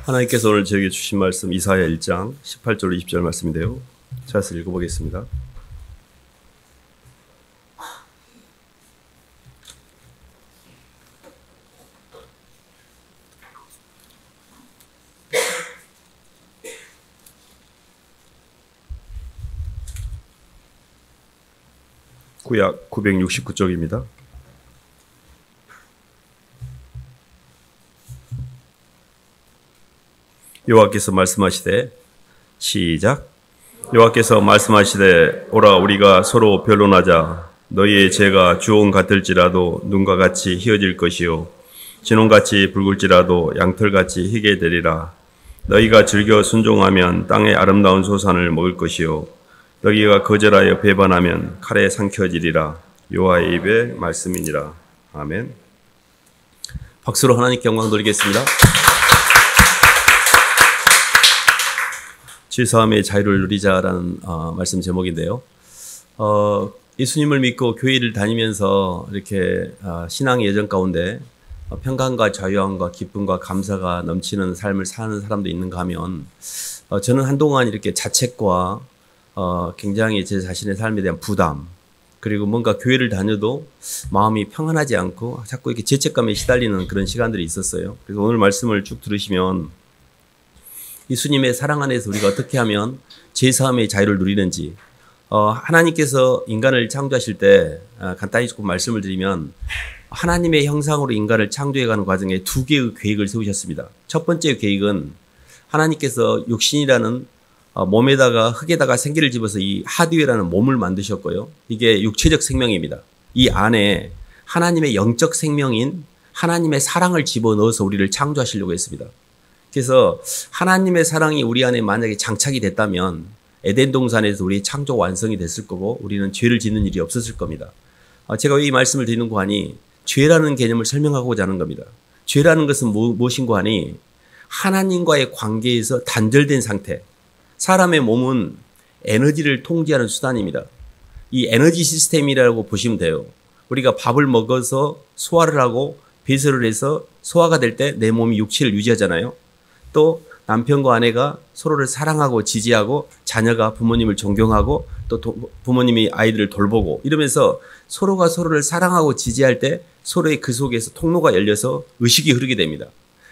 하나님께서 오늘 저에게 주신 말씀 이사야 1장 18절 20절 말씀인데요. 자세히 읽어보겠습니다. 구약 969쪽입니다. 여호와께서 말씀하시되 시작. 여호와께서 말씀하시되 오라 우리가 서로 변론하자. 너희의 죄가 주홍 같을지라도 눈과 같이 희어질 것이요 진홍같이 붉을지라도 양털같이 희게 되리라. 너희가 즐겨 순종하면 땅의 아름다운 소산을 먹을 것이요 너희가 거절하여 배반하면 칼에 삼켜지리라. 여호와의 입의 말씀이니라. 아멘. 박수로 하나님께 영광 돌리겠습니다. 죄사함의 자유를 누리자라는 말씀 제목인데요. 예수님을 믿고 교회를 다니면서 이렇게 신앙의 여정 가운데 평강과 자유함과 기쁨과 감사가 넘치는 삶을 사는 사람도 있는가 하면 저는 한동안 이렇게 자책과 굉장히 제 자신의 삶에 대한 부담, 그리고 뭔가 교회를 다녀도 마음이 평안하지 않고 자꾸 이렇게 죄책감에 시달리는 그런 시간들이 있었어요. 그래서 오늘 말씀을 쭉 들으시면 예수님의 사랑 안에서 우리가 어떻게 하면 죄사함의 자유를 누리는지, 하나님께서 인간을 창조하실 때 간단히 조금 말씀을 드리면 하나님의 형상으로 인간을 창조해가는 과정에 두 개의 계획을 세우셨습니다. 첫 번째 계획은 하나님께서 육신이라는 몸에다가 흙에다가 생기를 집어서 이 하드웨어라는 몸을 만드셨고요. 이게 육체적 생명입니다. 이 안에 하나님의 영적 생명인 하나님의 사랑을 집어넣어서 우리를 창조하시려고 했습니다. 그래서 하나님의 사랑이 우리 안에 만약에 장착이 됐다면 에덴 동산에서 우리의 창조 완성이 됐을 거고 우리는 죄를 짓는 일이 없었을 겁니다. 제가 왜 이 말씀을 드리는고 하니 죄라는 개념을 설명하고자 하는 겁니다. 죄라는 것은 무엇인고 하니 하나님과의 관계에서 단절된 상태. 사람의 몸은 에너지를 통제하는 수단입니다. 이 에너지 시스템이라고 보시면 돼요. 우리가 밥을 먹어서 소화를 하고 배설을 해서 소화가 될 때 내 몸이 육체를 유지하잖아요. 또 남편과 아내가 서로를 사랑하고 지지하고 자녀가 부모님을 존경하고 또 부모님이 아이들을 돌보고 이러면서 서로가 서로를 사랑하고 지지할 때 서로의 그 속에서 통로가 열려서 의식이 흐르게 됩니다.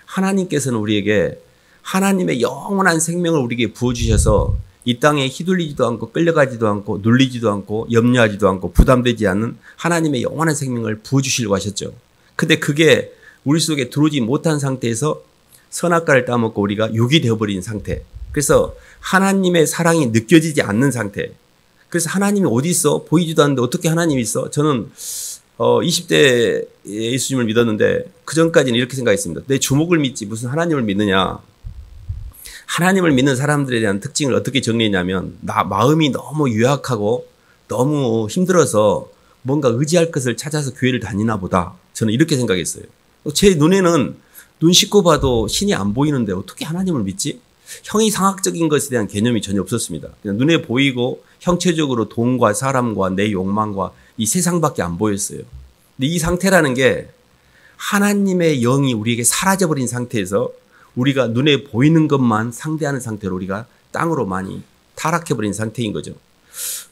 하나님께서는 우리에게 하나님의 영원한 생명을 우리에게 부어주셔서 이 땅에 휘둘리지도 않고 끌려가지도 않고 눌리지도 않고 염려하지도 않고 부담되지 않는 하나님의 영원한 생명을 부어주시려고 하셨죠. 근데 그게 우리 속에 들어오지 못한 상태에서 선악과를 따먹고 우리가 육이 되어버린 상태. 그래서 하나님의 사랑이 느껴지지 않는 상태. 그래서 하나님이 어디 있어? 보이지도 않는데 어떻게 하나님이 있어? 저는 20대에 예수님을 믿었는데 그 전까지는 이렇게 생각했습니다. 내 주목을 믿지 무슨 하나님을 믿느냐. 하나님을 믿는 사람들에 대한 특징을 어떻게 정리했냐면 마음이 너무 유약하고 너무 힘들어서 뭔가 의지할 것을 찾아서 교회를 다니나 보다. 저는 이렇게 생각했어요. 제 눈에는 눈 씻고 봐도 신이 안 보이는데 어떻게 하나님을 믿지? 형이상학적인 것에 대한 개념이 전혀 없었습니다. 그냥 눈에 보이고 형체적으로 돈과 사람과 내 욕망과 이 세상밖에 안 보였어요. 근데 이 상태라는 게 하나님의 영이 우리에게 사라져버린 상태에서 우리가 눈에 보이는 것만 상대하는 상태로 우리가 땅으로 많이 타락해버린 상태인 거죠.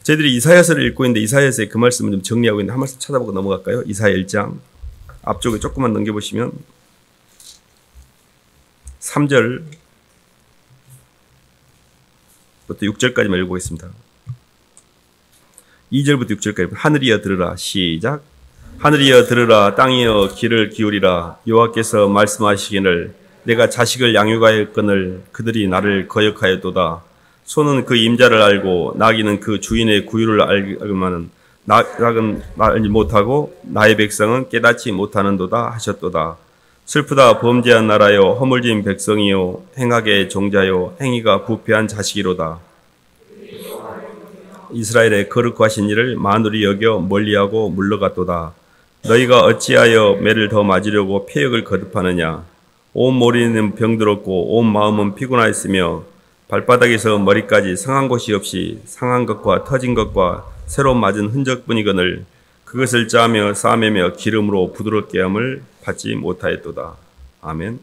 저희들이 이사야서를 읽고 있는데 이사야서의 그 말씀을 좀 정리하고 있는데 한 말씀 찾아보고 넘어갈까요? 이사야 1장 앞쪽에 조금만 넘겨보시면 3절부터 6절까지만 읽어보겠습니다. 2절부터 6절까지 하늘이여 들으라. 시작. 하늘이여 들으라. 땅이여 귀를 기울이라. 여호와께서 말씀하시기를 내가 자식을 양육하였거늘 그들이 나를 거역하였도다. 소는 그 임자를 알고 나귀는 그 주인의 구유를 알기만은 낙은 알지 못하고 나의 백성은 깨닫지 못하는도다 하셨도다. 슬프다 범죄한 나라요 허물진 백성이요 행악의 종자요 행위가 부패한 자식이로다. 이스라엘의 거룩하신 이를 만울이 여겨 멀리하고 물러갔도다. 너희가 어찌하여 매를 더 맞으려고 폐역을 거듭하느냐. 온 머리는 병들었고 온 마음은 피곤하였으며 발바닥에서 머리까지 상한 곳이 없이 상한 것과 터진 것과 새로 맞은 흔적뿐이거늘 그것을 짜며 싸매며 기름으로 부드럽게 함을 받지 못하였도다. 아멘.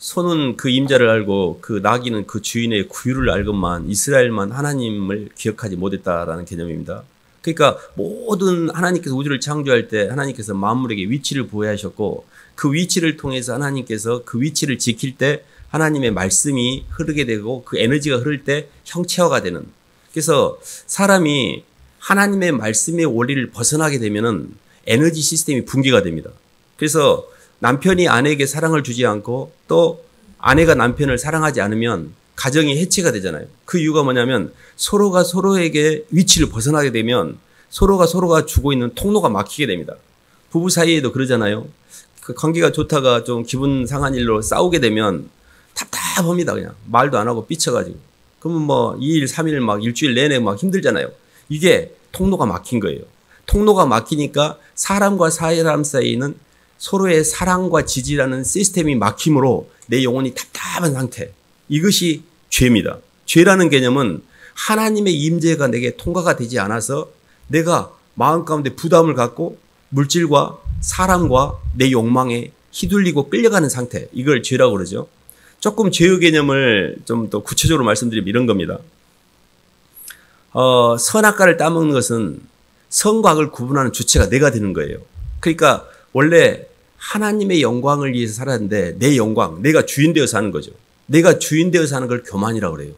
소는 그 임자를 알고 그 나귀는 그 주인의 구유를 알건만 이스라엘만 하나님을 기억하지 못했다라는 개념입니다. 그러니까 모든 하나님께서 우주를 창조할 때 하나님께서 만물에게 위치를 부여하셨고 그 위치를 통해서 하나님께서 그 위치를 지킬 때 하나님의 말씀이 흐르게 되고 그 에너지가 흐를 때 형체화가 되는, 그래서 사람이 하나님의 말씀의 원리를 벗어나게 되면은 에너지 시스템이 붕괴가 됩니다. 그래서 남편이 아내에게 사랑을 주지 않고 또 아내가 남편을 사랑하지 않으면 가정이 해체가 되잖아요. 그 이유가 뭐냐면 서로가 서로에게 위치를 벗어나게 되면 서로가 주고 있는 통로가 막히게 됩니다. 부부 사이에도 그러잖아요. 그 관계가 좋다가 좀 기분 상한 일로 싸우게 되면 답답합니다. 그냥 말도 안 하고 삐쳐가지고. 그러면 뭐 2일, 3일 막 일주일 내내 막 힘들잖아요. 이게 통로가 막힌 거예요. 통로가 막히니까 사람과 사람 사이에는 서로의 사랑과 지지라는 시스템이 막힘으로 내 영혼이 답답한 상태. 이것이 죄입니다. 죄라는 개념은 하나님의 임재가 내게 통과가 되지 않아서 내가 마음 가운데 부담을 갖고 물질과 사람과 내 욕망에 휘둘리고 끌려가는 상태. 이걸 죄라고 그러죠. 조금 죄의 개념을 좀 더 구체적으로 말씀드리면 이런 겁니다. 선악과를 따먹는 것은 선과 악을 구분하는 주체가 내가 되는 거예요. 그러니까 원래 하나님의 영광을 위해서 살았는데 내 영광, 내가 주인 되어서 하는 거죠. 내가 주인 되어서 하는 걸 교만이라고 그래요.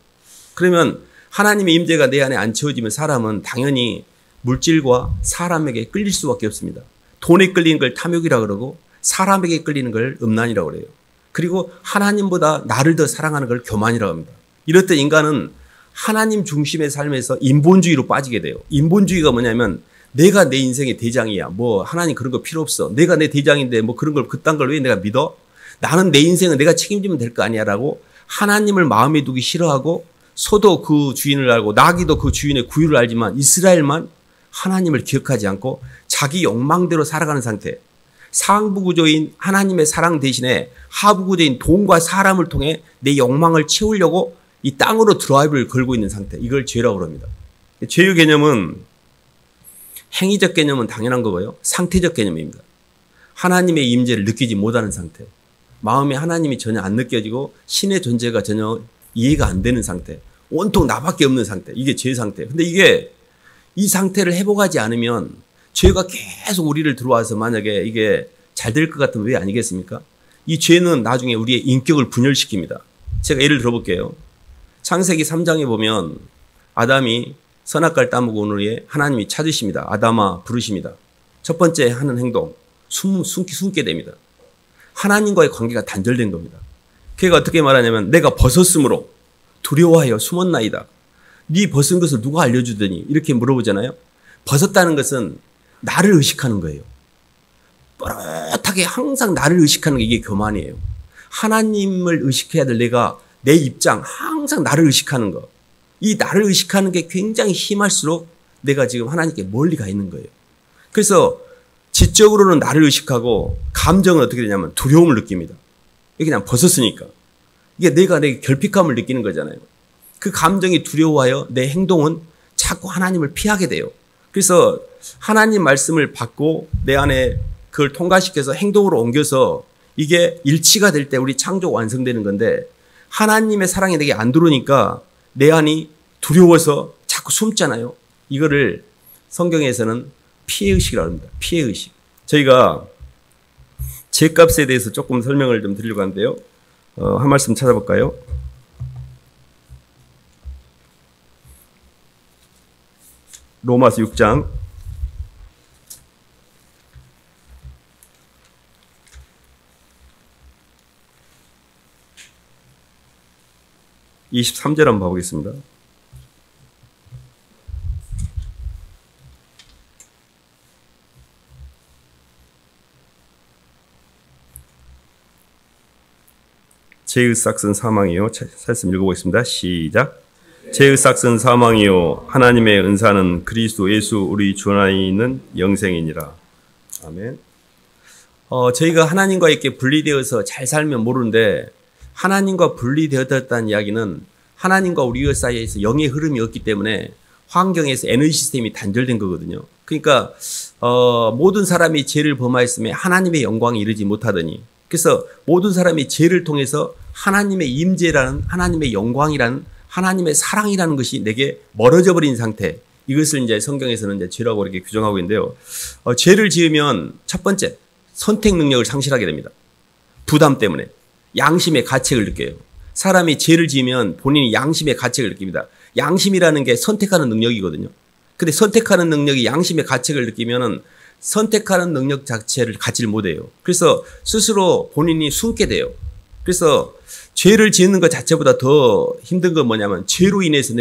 그러면 하나님의 임재가 내 안에 안 채워지면 사람은 당연히 물질과 사람에게 끌릴 수밖에 없습니다. 돈에 끌리는 걸 탐욕이라고 그러고 사람에게 끌리는 걸 음란이라고 그래요. 그리고 하나님보다 나를 더 사랑하는 걸 교만이라고 합니다. 이럴 때 인간은 하나님 중심의 삶에서 인본주의로 빠지게 돼요. 인본주의가 뭐냐면 내가 내 인생의 대장이야. 뭐 하나님 그런 거 필요 없어. 내가 내 대장인데 뭐 그런 걸 그딴 걸 왜 내가 믿어? 나는 내 인생은 내가 책임지면 될 거 아니야 라고 하나님을 마음에 두기 싫어하고 소도 그 주인을 알고 나귀도 그 주인의 구유를 알지만 이스라엘만 하나님을 기억하지 않고 자기 욕망대로 살아가는 상태. 상부 구조인 하나님의 사랑 대신에 하부 구조인 돈과 사람을 통해 내 욕망을 채우려고 이 땅으로 드라이브를 걸고 있는 상태. 이걸 죄라고 합니다. 죄의 개념은 행위적 개념은 당연한 거고요. 상태적 개념입니다. 하나님의 임재를 느끼지 못하는 상태. 마음에 하나님이 전혀 안 느껴지고 신의 존재가 전혀 이해가 안 되는 상태. 온통 나밖에 없는 상태. 이게 죄 상태. 근데 이게 이 상태를 회복하지 않으면 죄가 계속 우리를 들어와서 만약에 이게 잘 될 것 같으면 왜 아니겠습니까? 이 죄는 나중에 우리의 인격을 분열시킵니다. 제가 예를 들어볼게요. 창세기 3장에 보면 아담이 선악과를 따먹은 후에 하나님이 찾으십니다. 아담아 부르십니다. 첫 번째 하는 행동, 숨게 됩니다. 하나님과의 관계가 단절된 겁니다. 그가 어떻게 말하냐면 내가 벗었으므로 두려워하여 숨었나이다. 네 벗은 것을 누가 알려주더니 이렇게 물어보잖아요. 벗었다는 것은 나를 의식하는 거예요. 뻣하게 항상 나를 의식하는 게 이게 교만이에요. 하나님을 의식해야 될 내가 내 입장 항상 나를 의식하는 거. 이 나를 의식하는 게 굉장히 심할수록 내가 지금 하나님께 멀리 가 있는 거예요. 그래서 지적으로는 나를 의식하고 감정은 어떻게 되냐면 두려움을 느낍니다. 이게 그냥 벗었으니까. 이게 내가 내 결핍감을 느끼는 거잖아요. 그 감정이 두려워하여 내 행동은 자꾸 하나님을 피하게 돼요. 그래서 하나님 말씀을 받고 내 안에 그걸 통과시켜서 행동으로 옮겨서 이게 일치가 될 때 우리 창조가 완성되는 건데 하나님의 사랑이 내게 안 들어오니까 내 안이 두려워서 자꾸 숨잖아요. 이거를 성경에서는 피해의식이라고 합니다. 피해의식. 저희가 죄값에 대해서 조금 설명을 좀 드리려고 하는데요. 한 말씀 찾아볼까요? 로마서 6장 23절 한번 봐보겠습니다. 죄의 삭은 사망이요. 말씀 읽어보겠습니다. 시작. 죄의 삭은 사망이요 하나님의 은사는 그리스도 예수 우리 주 안에 있는 영생이니라. 아멘. 저희가 하나님과 이렇게 분리되어서 잘 살면 모르는데 하나님과 분리되었다는 이야기는 하나님과 우리 사이에서 영의 흐름이 없기 때문에 환경에서 에너지 시스템이 단절된 거거든요. 그러니까 모든 사람이 죄를 범하였음에 하나님의 영광에 이르지 못하더니 그래서 모든 사람이 죄를 통해서 하나님의 임재라는, 하나님의 영광이라는, 하나님의 사랑이라는 것이 내게 멀어져 버린 상태, 이것을 이제 성경에서는 이제 죄라고 이렇게 규정하고 있는데요. 죄를 지으면 첫 번째, 선택 능력을 상실하게 됩니다. 부담 때문에 양심의 가책을 느껴요. 사람이 죄를 지으면 본인이 양심의 가책을 느낍니다. 양심이라는 게 선택하는 능력이거든요. 근데 선택하는 능력이 양심의 가책을 느끼면은 선택하는 능력 자체를 갖지를 못해요. 그래서 스스로 본인이 숨게 돼요. 그래서 죄를 지는 것 자체보다 더 힘든 건 뭐냐면 죄로 인해서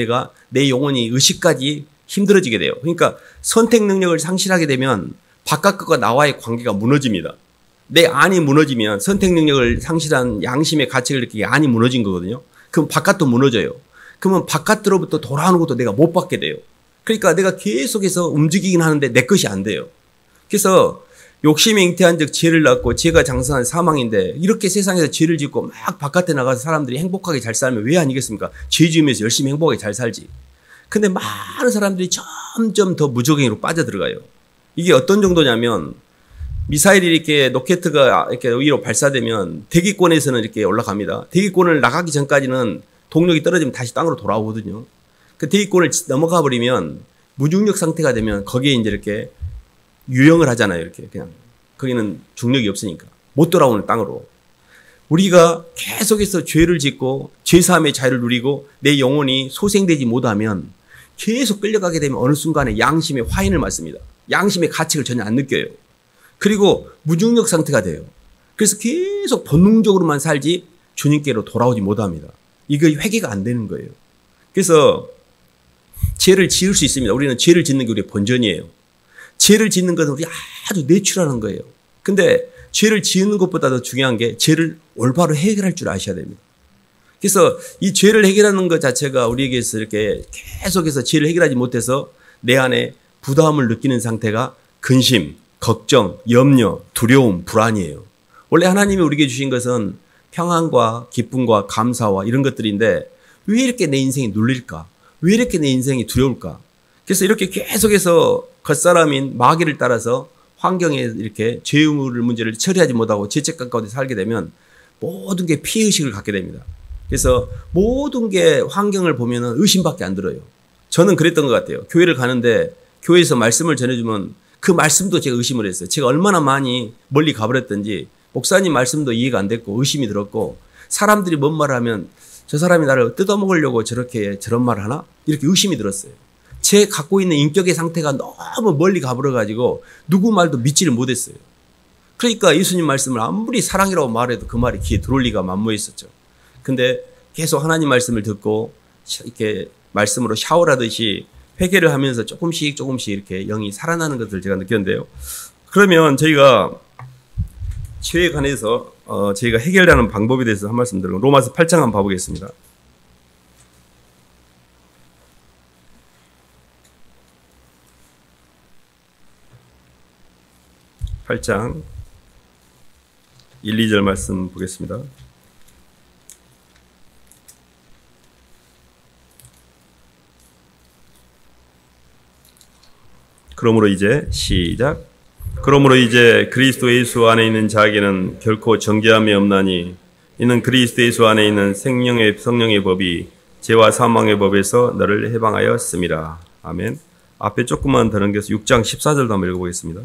내 영혼이 의식까지 힘들어지게 돼요. 그러니까 선택 능력을 상실하게 되면 바깥과 나와의 관계가 무너집니다. 내 안이 무너지면 선택 능력을 상실한 양심의 가책을 느끼게 안이 무너진 거거든요. 그럼 바깥도 무너져요. 그러면 바깥으로부터 돌아오는 것도 내가 못 받게 돼요. 그러니까 내가 계속해서 움직이긴 하는데 내 것이 안 돼요. 그래서 욕심에 잉태한 즉 죄를 낳고 죄가 장성한 사망인데 이렇게 세상에서 죄를 짓고 막 바깥에 나가서 사람들이 행복하게 잘 살면 왜 아니겠습니까? 죄 지으면서 열심히 행복하게 잘 살지. 근데 많은 사람들이 점점 더 무적행위로 빠져들어가요. 이게 어떤 정도냐면 미사일이 이렇게 로켓가 이렇게 위로 발사되면 대기권에서는 이렇게 올라갑니다. 대기권을 나가기 전까지는 동력이 떨어지면 다시 땅으로 돌아오거든요. 그 대기권을 넘어가 버리면 무중력 상태가 되면 거기에 이제 이렇게 유영을 하잖아요. 이렇게 그냥 거기는 중력이 없으니까 못 돌아오는 땅으로. 우리가 계속해서 죄를 짓고 죄사함의 자유를 누리고 내 영혼이 소생되지 못하면 계속 끌려가게 되면 어느 순간에 양심의 화인을 맞습니다. 양심의 가책을 전혀 안 느껴요. 그리고 무중력 상태가 돼요. 그래서 계속 본능적으로만 살지 주님께로 돌아오지 못합니다. 이거 회개가 안 되는 거예요. 그래서 죄를 지을 수 있습니다. 우리는 죄를 짓는 게 우리의 본전이에요. 죄를 짓는 것은 우리 아주 내추럴한 거예요. 근데 죄를 지는 것보다 더 중요한 게 죄를 올바로 해결할 줄 아셔야 됩니다. 그래서 이 죄를 해결하는 것 자체가 우리에게서 이렇게 계속해서 죄를 해결하지 못해서 내 안에 부담을 느끼는 상태가 근심, 걱정, 염려, 두려움, 불안이에요. 원래 하나님이 우리에게 주신 것은 평안과 기쁨과 감사와 이런 것들인데 왜 이렇게 내 인생이 눌릴까? 왜 이렇게 내 인생이 두려울까? 그래서 이렇게 계속해서 겉사람인 마귀를 따라서 환경에 이렇게 죄의 문제를 처리하지 못하고 죄책감 가운데 살게 되면 모든 게 피해의식을 갖게 됩니다. 그래서 모든 게 환경을 보면 의심밖에 안 들어요. 저는 그랬던 것 같아요. 교회를 가는데 교회에서 말씀을 전해주면 그 말씀도 제가 의심을 했어요. 제가 얼마나 많이 멀리 가버렸던지 목사님 말씀도 이해가 안 됐고 의심이 들었고 사람들이 뭔 말을 하면 저 사람이 나를 뜯어먹으려고 저런 말을 하나? 이렇게 의심이 들었어요. 제 갖고 있는 인격의 상태가 너무 멀리 가버려가지고 누구 말도 믿지를 못했어요. 그러니까 예수님 말씀을 아무리 사랑이라고 말해도 그 말이 귀에 들어올 리가 만무했었죠. 근데 계속 하나님 말씀을 듣고 이렇게 말씀으로 샤워하듯이 회개를 하면서 조금씩 이렇게 영이 살아나는 것을 제가 느꼈는데요. 그러면 저희가 죄에 관해서 저희가 해결하는 방법에 대해서 한 말씀 드리고 로마서 8장 한번 봐보겠습니다. 8장 1, 2절 말씀 보겠습니다. 그러므로 이제 시작. 그러므로 이제 그리스도 예수 안에 있는 자에게는 결코 정죄함이 없나니 이는 그리스도 예수 안에 있는 성령의 법이 죄와 사망의 법에서 너를 해방하였습니다. 아멘. 앞에 조금만 더 넘겨서 6장 14절도 한번 읽어보겠습니다.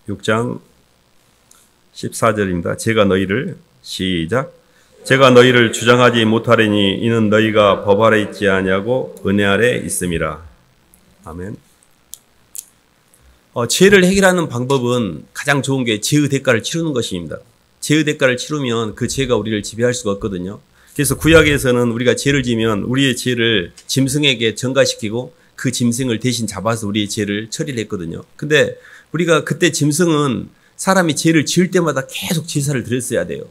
6장 14절입니다. 제가 너희를 시작. 제가 너희를 주장하지 못하리니 이는 너희가 법 아래 있지 아니하고 은혜 아래 있음이라. 아멘. 죄를 해결하는 방법은 가장 좋은 게 죄의 대가를 치르는 것입니다. 죄의 대가를 치르면 그 죄가 우리를 지배할 수가 없거든요. 그래서 구약에서는 우리가 죄를 지면 우리의 죄를 짐승에게 전가시키고 그 짐승을 대신 잡아서 우리의 죄를 처리를 했거든요. 근데 우리가 그때 짐승은 사람이 죄를 지을 때마다 계속 제사를 드렸어야 돼요.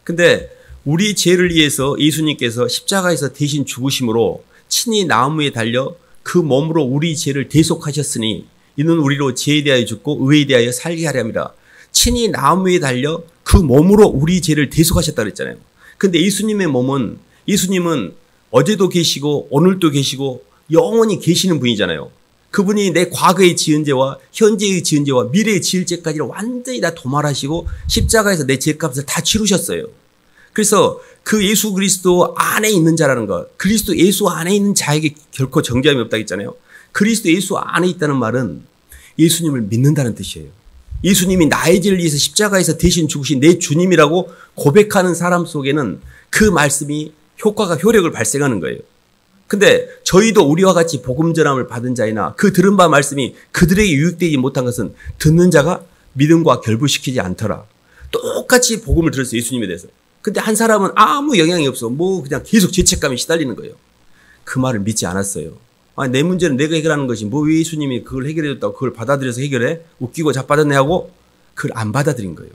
근데 우리 죄를 위해서 예수님께서 십자가에서 대신 죽으심으로 친히 나무에 달려 그 몸으로 우리 죄를 대속하셨으니 이는 우리로 죄에 대하여 죽고 의에 대하여 살게 하려 함이라. 친히 나무에 달려 그 몸으로 우리 죄를 대속하셨다 그랬잖아요. 근데 예수님의 몸은 예수님은 어제도 계시고 오늘도 계시고 영원히 계시는 분이잖아요. 그분이 내 과거의 지은 죄와 현재의 지은 죄와 미래의 지을 죄까지를 완전히 다 도말하시고 십자가에서 내 죄값을 다 치르셨어요. 그래서 그 예수 그리스도 안에 있는 자라는 것, 그리스도 예수 안에 있는 자에게 결코 정죄함이 없다고 했잖아요. 그리스도 예수 안에 있다는 말은 예수님을 믿는다는 뜻이에요. 예수님이 나의 죄를 위해서 십자가에서 대신 죽으신 내 주님이라고 고백하는 사람 속에는 그 말씀이 효력을 발생하는 거예요. 근데 저희도 우리와 같이 복음 전함을 받은 자이나 그 들은 바 말씀이 그들에게 유익되지 못한 것은 듣는 자가 믿음과 결부시키지 않더라. 똑같이 복음을 들었어요. 예수님에 대해서. 근데 한 사람은 아무 영향이 없어. 그냥 계속 죄책감에 시달리는 거예요. 그 말을 믿지 않았어요. 내 문제는 내가 해결하는 것이 왜 예수님이 그걸 해결해줬다고 그걸 받아들여서 해결해? 웃기고 자빠졌네 하고 그걸 안 받아들인 거예요.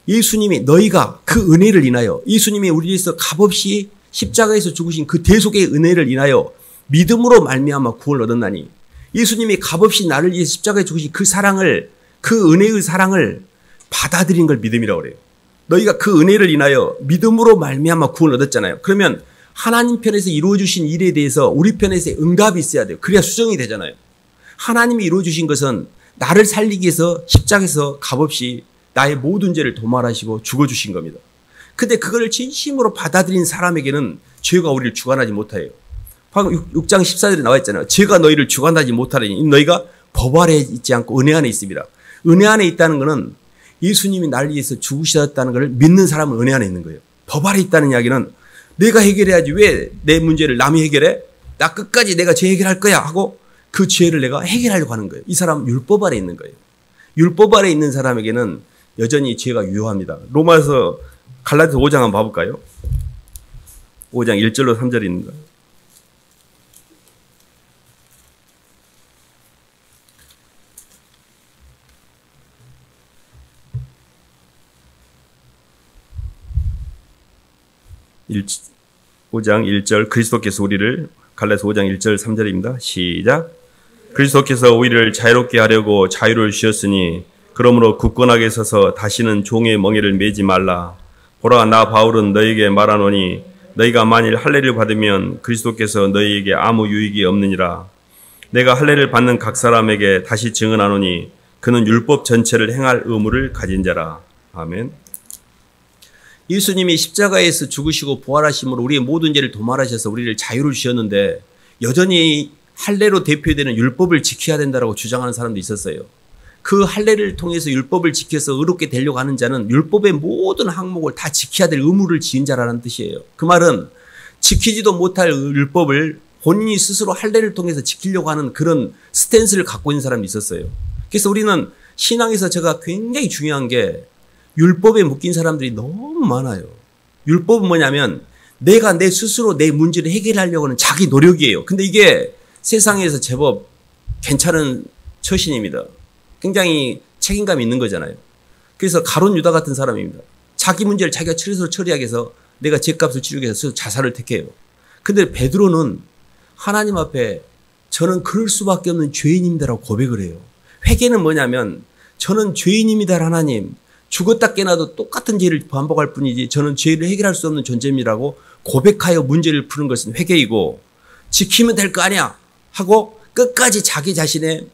예수님이 너희가 그 은혜를 인하여 예수님이 우리 위해서 값없이 십자가에서 죽으신 그 대속의 은혜를 인하여 믿음으로 말미암아 구원을 얻었나니 예수님이 값없이 나를 위해 십자가에 죽으신 그 사랑을 그 은혜의 사랑을 받아들인 걸 믿음이라고 그래요. 너희가 그 은혜를 인하여 믿음으로 말미암아 구원을 얻었잖아요. 그러면 하나님 편에서 이루어주신 일에 대해서 우리 편에서 응답이 있어야 돼요. 그래야 수정이 되잖아요. 하나님이 이루어주신 것은 나를 살리기 위해서 십자가에서 값없이 나의 모든 죄를 도말하시고 죽어주신 겁니다. 근데 그걸 진심으로 받아들인 사람에게는 죄가 우리를 주관하지 못해요. 방금 6장 14절에 나와 있잖아요. 죄가 너희를 주관하지 못하리니 너희가 법 아래 있지 않고 은혜 안에 있습니다. 은혜 안에 있다는 것은 예수님이 나를 위해서 죽으셨다는 것을 믿는 사람은 은혜 안에 있는 거예요. 법 아래 있다는 이야기는 내가 해결해야지 왜 내 문제를 남이 해결해? 나 끝까지 내가 죄 해결할 거야 하고 그 죄를 내가 해결하려고 하는 거예요. 이 사람은 율법 아래 있는 거예요. 율법 아래 있는 사람에게는 여전히 죄가 유효합니다. 로마서 갈라디아서 5장 한번 봐볼까요? 5장 1절로 3절입니다. 갈라디아서 5장 1절 그리스도께서 우리를 갈라디아서 5장 1절 3절입니다. 시작. 그리스도께서 우리를 자유롭게 하려고 자유를 주셨으니 그러므로 굳건하게 서서 다시는 종의 멍에를 매지 말라. 보라 나 바울은 너희에게 말하노니 너희가 만일 할례를 받으면 그리스도께서 너희에게 아무 유익이 없느니라. 내가 할례를 받는 각 사람에게 다시 증언하노니 그는 율법 전체를 행할 의무를 가진 자라. 아멘. 예수님이 십자가에서 죽으시고 부활하심으로 우리의 모든 죄를 도말하셔서 우리를 자유를 주셨는데 여전히 할례로 대표되는 율법을 지켜야 된다고 주장하는 사람도 있었어요. 그 할례를 통해서 율법을 지켜서 의롭게 되려고 하는 자는 율법의 모든 항목을 다 지켜야 될 의무를 지은 자라는 뜻이에요. 그 말은 지키지도 못할 율법을 본인이 스스로 할례를 통해서 지키려고 하는 그런 스탠스를 갖고 있는 사람이 있었어요. 그래서 우리는 신앙에서 제가 굉장히 중요한 게 율법에 묶인 사람들이 너무 많아요. 율법은 뭐냐면 내가 내 스스로 내 문제를 해결하려고 하는 자기 노력이에요. 근데 이게 세상에서 제법 괜찮은 처신입니다. 굉장히 책임감이 있는 거잖아요. 그래서 가룟 유다 같은 사람입니다. 자기 문제를 자기가 스스로 처리하기 위해서 내가 죄값을 치르기 위해서 자살을 택해요. 근데 베드로는 하나님 앞에 저는 그럴 수밖에 없는 죄인입니다라고 고백을 해요. 회개는 뭐냐면 저는 죄인입니다 하나님. 죽었다 깨나도 똑같은 죄를 반복할 뿐이지 저는 죄를 해결할 수 없는 존재입니다라고 고백하여 문제를 푸는 것은 회개이고 지키면 될 거 아니야 하고 끝까지 자기 자신의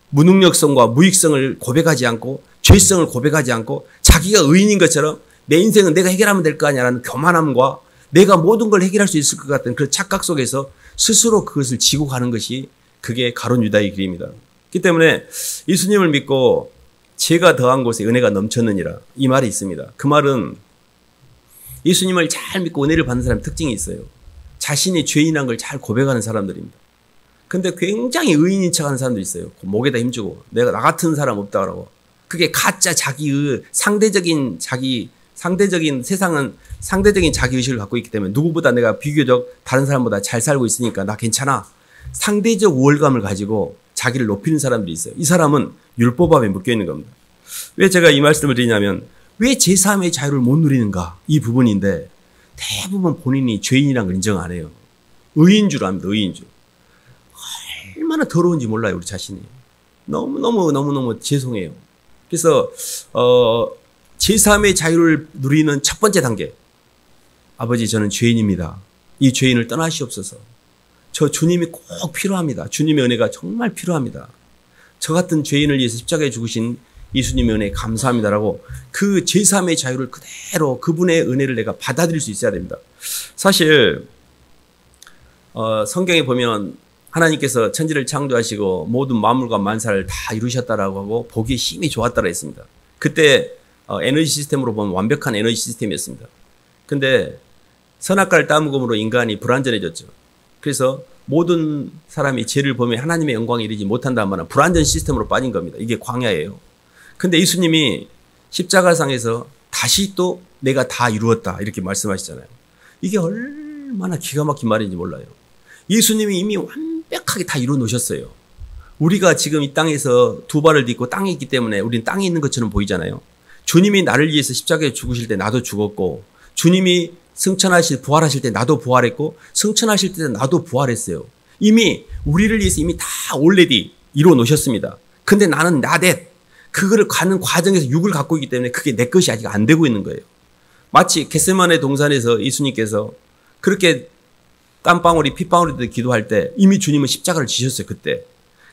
무능력성과 무익성을 고백하지 않고 죄성을 고백하지 않고 자기가 의인인 것처럼 내 인생은 내가 해결하면 될 거 아니야라는 교만함과 내가 모든 걸 해결할 수 있을 것 같은 그런 착각 속에서 스스로 그것을 지고 가는 것이 그게 가룟 유다의 길입니다. 그렇기 때문에 예수님을 믿고 죄가 더한 곳에 은혜가 넘쳤느니라 이 말이 있습니다. 그 말은 예수님을 잘 믿고 은혜를 받는 사람의 특징이 있어요. 자신이 죄인한 걸 잘 고백하는 사람들입니다. 근데 굉장히 의인인 척하는 사람도 있어요. 목에다 힘주고 내가 나 같은 사람 없다고. 그게 가짜 자기의 상대적인 세상은 상대적인 자기의식을 갖고 있기 때문에 누구보다 내가 비교적 다른 사람보다 잘 살고 있으니까 나 괜찮아. 상대적 우월감을 가지고 자기를 높이는 사람들이 있어요. 이 사람은 율법함에 묶여 있는 겁니다. 왜 제가 이 말씀을 드리냐면 왜 제3의 자유를 못 누리는가 이 부분인데 대부분 본인이 죄인이라는 걸 인정 안 해요. 의인 줄 압니다. 의인 줄. 얼마나 더러운지 몰라요. 우리 자신이. 너무너무 죄송해요. 그래서 제3의 자유를 누리는 첫 번째 단계. 아버지 저는 죄인입니다. 이 죄인을 떠나시옵소서. 저 주님이 꼭 필요합니다. 주님의 은혜가 정말 필요합니다. 저 같은 죄인을 위해서 십자가에 죽으신 예수님의 은혜에 감사합니다라고 그 제3의 자유를 그대로 그분의 은혜를 내가 받아들일 수 있어야 됩니다. 사실 성경에 보면 하나님께서 천지를 창조하시고 모든 만물과 만사를 다 이루셨다라고 하고 보기에 힘이 좋았다고 했습니다. 그때 에너지 시스템으로 보면 완벽한 에너지 시스템이었습니다. 근데 선악과를 따먹음으로 인간이 불완전해졌죠. 그래서 모든 사람이 죄를 보면 하나님의 영광에 이르지 못한다는 말은 불완전 시스템으로 빠진 겁니다. 이게 광야예요. 근데 예수님이 십자가상에서 다시 또 내가 다 이루었다 이렇게 말씀하시잖아요. 이게 얼마나 기가 막힌 말인지 몰라요. 예수님이 이미 완벽하게 다 이루어 놓으셨어요. 우리가 지금 이 땅에서 두 발을 딛고 땅에 있기 때문에 우리는 땅에 있는 것처럼 보이잖아요. 주님이 나를 위해서 십자가에 죽으실 때 나도 죽었고, 주님이 부활하실 때 나도 부활했고, 승천하실 때 나도 부활했어요. 이미 우리를 위해서 이미 다 올레디 이루어 놓으셨습니다. 근데 나는 그거를 가는 과정에서 육을 갖고 있기 때문에 그게 내 것이 아직 안 되고 있는 거예요. 마치 겟세마네 동산에서 예수님께서 그렇게 땀방울이 핏방울이 기도할 때 이미 주님은 십자가를 지셨어요.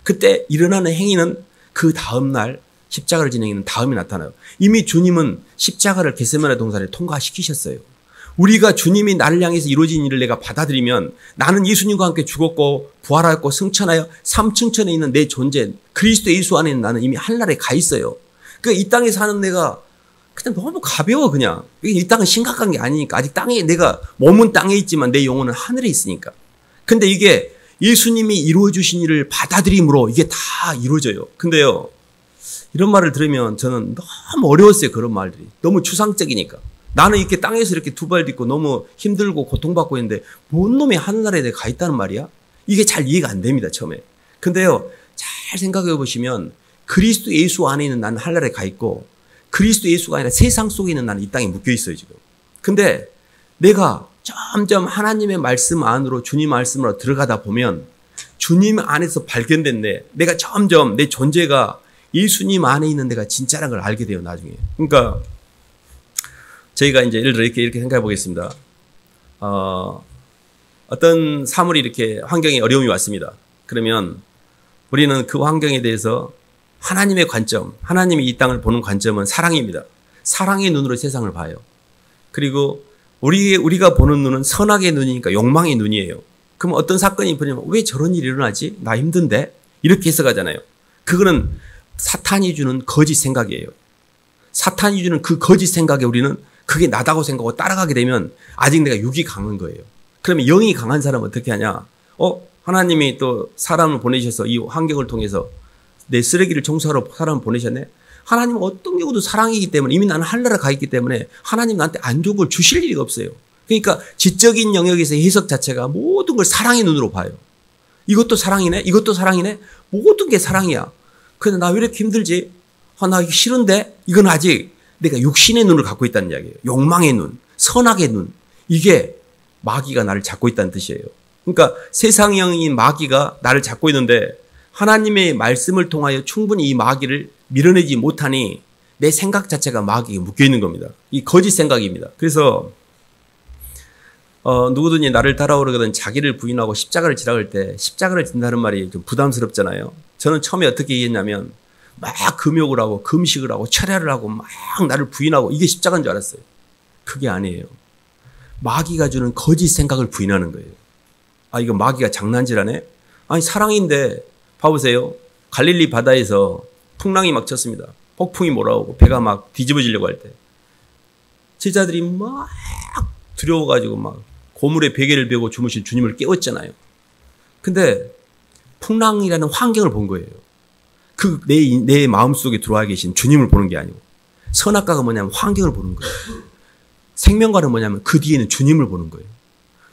그때 일어나는 행위는 그 다음날 십자가를 지내는 다음에 나타나요. 이미 주님은 십자가를 겟세마네 동산에 통과시키셨어요. 우리가 주님이 나를 향해서 이루어진 일을 내가 받아들이면 나는 예수님과 함께 죽었고 부활하였고 승천하여 삼층천에 있는 내 존재 그리스도 예수 안에 나는 이미 하늘나라에 가 있어요. 그러니까 이 땅에 사는 내가 그냥 너무 가벼워. 그냥 이 땅은 심각한 게 아니니까. 아직 내가 몸은 땅에 있지만 내 영혼은 하늘에 있으니까. 근데 이게 예수님이 이루어 주신 일을 받아들임으로 이게 다 이루어져요. 근데요, 이런 말을 들으면 저는 너무 어려웠어요. 그런 말들이 너무 추상적이니까. 나는 이렇게 땅에서 이렇게 두 발 딛고 너무 힘들고 고통받고 있는데 뭔 놈이 하늘나라에 내가 가 있다는 말이야? 이게 잘 이해가 안 됩니다, 처음에. 근데요, 잘 생각해 보시면 그리스도 예수 안에 있는 나는 하늘나라에 가 있고 그리스도 예수가 아니라 세상 속에 있는 나는 이 땅에 묶여 있어요, 지금. 근데 내가 점점 하나님의 말씀 안으로 주님 말씀으로 들어가다 보면 주님 안에서 발견된 내가 점점 내 존재가 예수님 안에 있는 내가 진짜라는 걸 알게 돼요, 나중에. 그러니까 저희가 이제 예를 들어 이렇게 생각해 보겠습니다. 어떤 사물이 이렇게 환경에 어려움이 왔습니다. 그러면 우리는 그 환경에 대해서 하나님의 관점, 하나님이 이 땅을 보는 관점은 사랑입니다. 사랑의 눈으로 세상을 봐요. 그리고 우리가 보는 눈은 선악의 눈이니까 욕망의 눈이에요. 그럼 어떤 사건이 벌어지면 왜 저런 일이 일어나지? 나 힘든데? 이렇게 해석하잖아요. 그거는 사탄이 주는 거짓 생각이에요. 사탄이 주는 그 거짓 생각에 우리는 그게 나다고 생각하고 따라가게 되면 아직 내가 육이 강한 거예요. 그러면 영이 강한 사람은 어떻게 하냐? 하나님이 또 사람을 보내셔서 이 환경을 통해서 내 쓰레기를 청소하러 사람을 보내셨네? 하나님은 어떤 경우도 사랑이기 때문에 이미 나는 하늘나라 가 있기 때문에 하나님 나한테 안 좋은 걸 주실 일이 없어요. 그러니까 지적인 영역에서의 해석 자체가 모든 걸 사랑의 눈으로 봐요. 이것도 사랑이네? 이것도 사랑이네? 모든 게 사랑이야. 근데 나 왜 이렇게 힘들지? 나 이거 싫은데? 이건 아직 내가 육신의 눈을 갖고 있다는 이야기예요. 욕망의 눈, 선악의 눈. 이게 마귀가 나를 잡고 있다는 뜻이에요. 그러니까 세상형인 마귀가 나를 잡고 있는데 하나님의 말씀을 통하여 충분히 이 마귀를 밀어내지 못하니 내 생각 자체가 마귀에 묶여 있는 겁니다. 이 거짓 생각입니다. 그래서 누구든지 나를 따라오려거든 자기를 부인하고 십자가를 지라할 때 십자가를 진다는 말이 좀 부담스럽잖아요. 저는 처음에 어떻게 이해했냐면 막 금욕을 하고 금식을 하고 철야를 하고 막 나를 부인하고 이게 십자가인 줄 알았어요. 그게 아니에요. 마귀가 주는 거짓 생각을 부인하는 거예요. 이거 마귀가 장난질하네? 아니 사랑인데 봐보세요. 갈릴리 바다에서 풍랑이 막 쳤습니다. 폭풍이 몰아오고 배가 막 뒤집어지려고 할 때 제자들이 막 두려워가지고 막 고물에 베개를 베고 주무신 주님을 깨웠잖아요. 근데 풍랑이라는 환경을 본 거예요. 내 마음속에 들어와 계신 주님을 보는 게 아니고 선악과가 뭐냐면 환경을 보는 거예요. 생명과는 뭐냐면 그 뒤에는 주님을 보는 거예요.